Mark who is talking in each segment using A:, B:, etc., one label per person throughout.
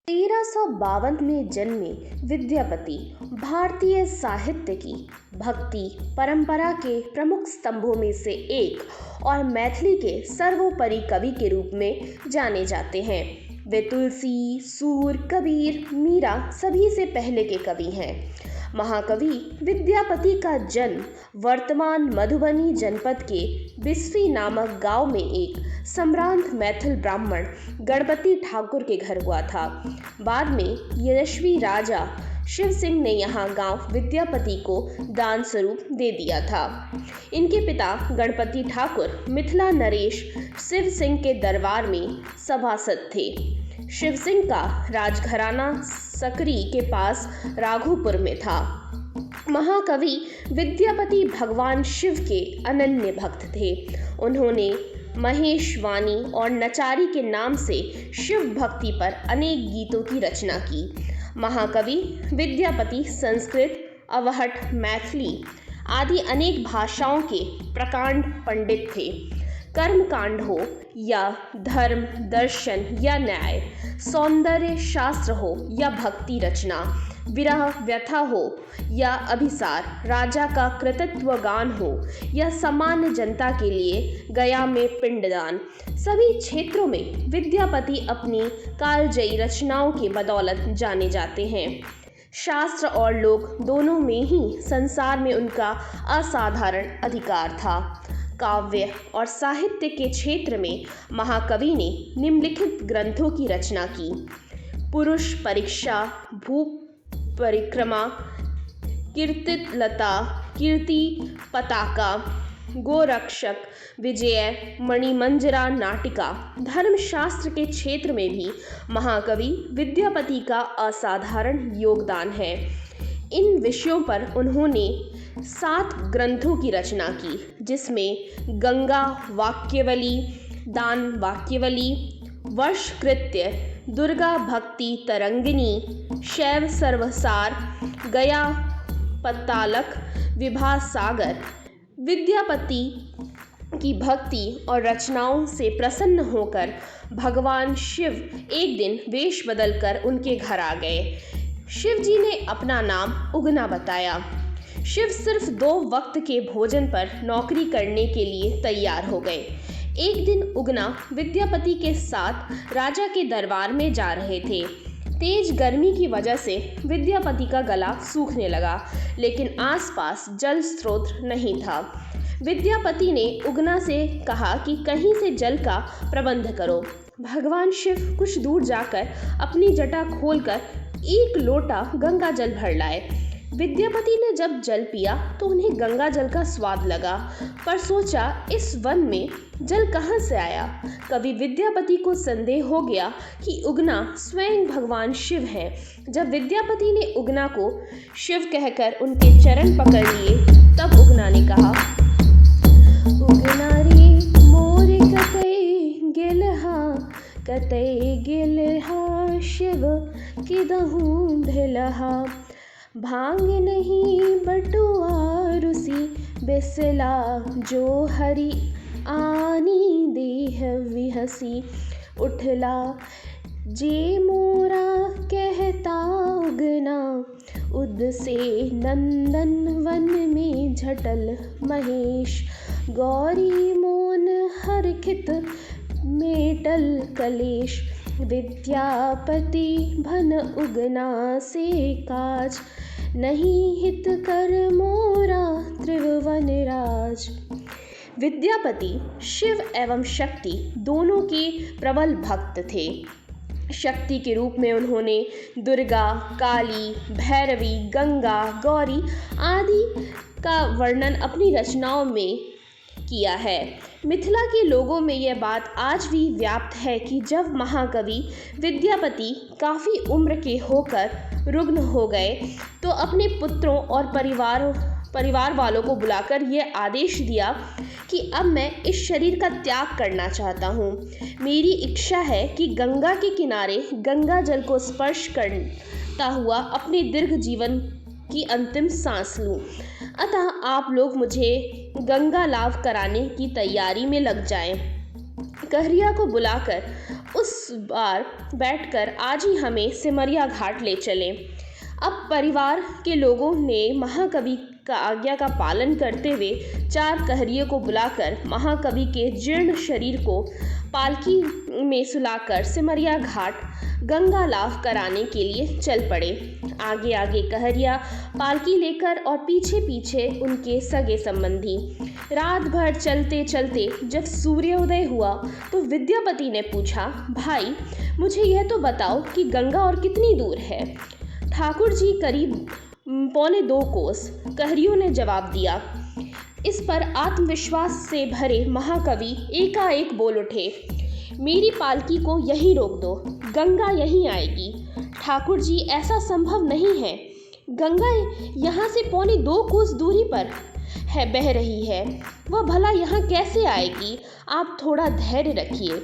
A: 1352 में जन्मे विद्यापति भारतीय साहित्य की भक्ति परंपरा के प्रमुख स्तंभों में से एक और मैथिली के सर्वोपरि कवि के रूप में जाने जाते हैं। वे तुलसी, सूर, कबीर, मीरा सभी से पहले के कवि हैं। महाकवि विद्यापति का जन्म वर्तमान मधुबनी जनपद के बिस्फी नामक गांव में एक सम्भ्रांत मैथिल ब्राह्मण गणपति ठाकुर के घर हुआ था। बाद में यशस्वी राजा शिव सिंह ने यहाँ गांव विद्यापति को दान स्वरूप दे दिया था। इनके पिता गणपति ठाकुर मिथिला नरेश शिव सिंह के दरबार में सभासद थे। शिव सिंह का राजघराना सकरी के पास राघोपुर में था। महाकवि विद्यापति भगवान शिव के अनन्य भक्त थे। उन्होंने महेश वाणी और नचारी के नाम से शिव भक्ति पर अनेक गीतों की रचना की। महाकवि विद्यापति संस्कृत, अवहट, मैथिली आदि अनेक भाषाओं के प्रकांड पंडित थे। कर्मकांड हो या धर्म, दर्शन या न्याय, सौंदर्य शास्त्र हो या भक्ति रचना, विरह व्यथा हो या अभिसार, राजा का कृतित्व गान हो या सामान्य जनता के लिए गया में पिंडदान, सभी क्षेत्रों में विद्यापति अपनी कालजयी रचनाओं की बदौलत जाने जाते हैं। शास्त्र और लोक दोनों में ही संसार में उनका असाधारण अधिकार था। काव्य और साहित्य के क्षेत्र में महाकवि ने निम्नलिखित ग्रंथों की रचना की: पुरुष परीक्षा, भूप परिक्रमा, कीर्तिलता, कीर्ति पताका, गोरक्षक, विजय, मणिमंजरा नाटिका। धर्मशास्त्र के क्षेत्र में भी महाकवि विद्यापति का असाधारण योगदान है। इन विषयों पर उन्होंने 7 ग्रंथों की रचना की, जिसमें गंगा वाक्यवली, दान वाक्यवली, वर्षकृत्य, दुर्गा भक्ति तरंगिनी, शैव सर्वसार, गया पत्तालक, विभा सागर। विद्यापति की भक्ति और रचनाओं से प्रसन्न होकर भगवान शिव एक दिन वेश बदलकर उनके घर आ गए। शिव जी ने अपना नाम उगना बताया। शिव सिर्फ 2 वक्त के भोजन पर नौकरी करने के लिए तैयार हो गए। एक दिन उगना विद्यापति के साथ राजा के दरबार में जा रहे थे। तेज गर्मी की वजह से विद्यापति का गला सूखने लगा, लेकिन आसपास जल स्रोत नहीं था। विद्यापति ने उगना से कहा कि कहीं से जल का प्रबंध करो। भगवान शिव कुछ दूर जाकर अपनी जटा खोलकर 1 लोटा गंगा जल भर लाए। विद्यापति ने जब जल पिया तो उन्हें गंगा जल का स्वाद लगा, पर सोचा इस वन में जल कहाँ से आया। कवि विद्यापति को संदेह हो गया कि उगना स्वयं भगवान शिव हैं। जब विद्यापति ने उगना को शिव कहकर उनके चरण पकड़ लिए, तब उगना ने कहा, उगना रे मोर कतई गेलहा, कतई गेलहा शिव किदहूँ भेलहा। भांग नहीं बटुआ रुसी, बेसला जो हरि आनी देह विहसी। उठला जे मोरा कहता उगना, उद से नंदन वन में झटल महेश। गौरी मोन हरखित मेटल कलेश, विद्यापति भन उगना से काज। नहीं हित कर मोरा त्रिभुवन राज। विद्यापति शिव एवं शक्ति दोनों के प्रबल भक्त थे। शक्ति के रूप में उन्होंने दुर्गा, काली, भैरवी, गंगा, गौरी आदि का वर्णन अपनी रचनाओं में किया है। मिथिला के लोगों में यह बात आज भी व्याप्त है कि जब महाकवि विद्यापति काफ़ी उम्र के होकर रुग्ण हो गए तो अपने पुत्रों और परिवार वालों को बुलाकर यह आदेश दिया कि अब मैं इस शरीर का त्याग करना चाहता हूँ। मेरी इच्छा है कि गंगा के किनारे गंगा जल को स्पर्श करता हुआ अपने दीर्घ जीवन की अंतिम सांस लूं। अतः आप लोग मुझे गंगा लाभ कराने की तैयारी में लग जाएं। कहरिया को बुलाकर उस बार बैठकर आज ही हमें सिमरिया घाट ले चलें। अब परिवार के लोगों ने महाकवि का आज्ञा का पालन करते हुए चार कहरियों को बुलाकर महाकवि के जीर्ण शरीर को पालकी में सुलाकर सिमरिया घाट गंगा लाभ कराने के लिए चल पड़े। आगे आगे कहरिया पालकी लेकर और पीछे पीछे उनके सगे संबंधी। रात भर चलते चलते जब सूर्योदय हुआ तो विद्यापति ने पूछा, भाई मुझे यह तो बताओ कि गंगा और कितनी दूर है। ठाकुर जी करीब 1.25 कोस, कहरियों ने जवाब दिया। इस पर आत्मविश्वास से भरे महाकवि एकाएक बोल उठे, मेरी पालकी को यहीं रोक दो, गंगा यहीं आएगी। ठाकुर जी ऐसा संभव नहीं है, गंगा यहाँ से 1.25 कोस दूरी पर है बह रही है, वह भला यहाँ कैसे आएगी। आप थोड़ा धैर्य रखिए,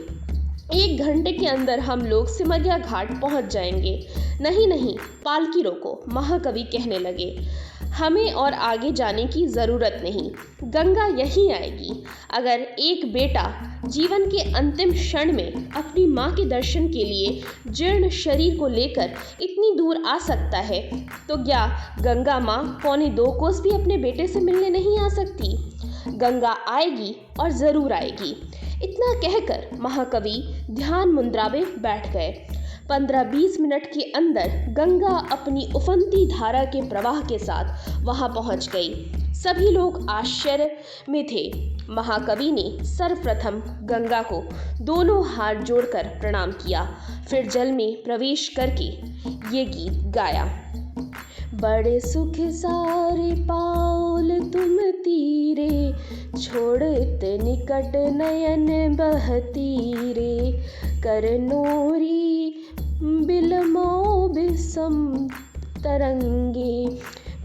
A: 1 घंटे के अंदर हम लोग सिमरिया घाट पहुँच जाएंगे। नहीं नहीं, पालकी रोको, महाकवि कहने लगे। हमें और आगे जाने की ज़रूरत नहीं, गंगा यहीं आएगी। अगर एक बेटा जीवन के अंतिम क्षण में अपनी माँ के दर्शन के लिए जीर्ण शरीर को लेकर इतनी दूर आ सकता है तो क्या गंगा माँ 1.25 कोस भी अपने बेटे से मिलने नहीं आ सकती। गंगा आएगी और ज़रूर आएगी। इतना कहकर महाकवि ध्यान मुद्रा में बैठ गए। 15-20 मिनट के अंदर गंगा अपनी उफनती धारा के प्रवाह के साथ वहां पहुंच गई। सभी लोग आश्चर्य में थे। महाकवि ने सर्वप्रथम गंगा को दोनों हाथ जोड़कर प्रणाम किया, फिर जल में प्रवेश करके ये गीत गाया। बड़े सुख सारे पाओल तुम तीरे, छोड़त निकट नयन बहतीरे, करनोरी बिलमो बिसम तरंगे,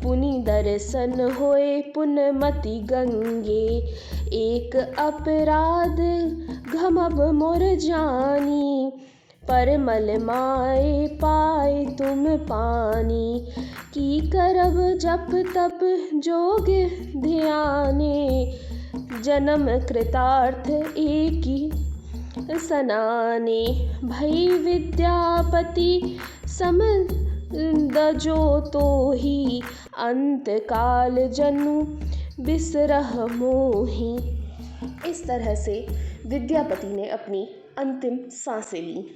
A: पुनि दर्शन होए पुनमति गंगे, एक अपराध घमब मोर जानी, परमल माए पाए तुम पानी, की करब जप तप जोग ध्याने, जन्म कृतार्थ एकी सनाने, भई विद्यापति सम दजो तो ही, अंत काल जनु बिसरह मोही। इस तरह से विद्यापति ने अपनी अंतिम सांसें ली।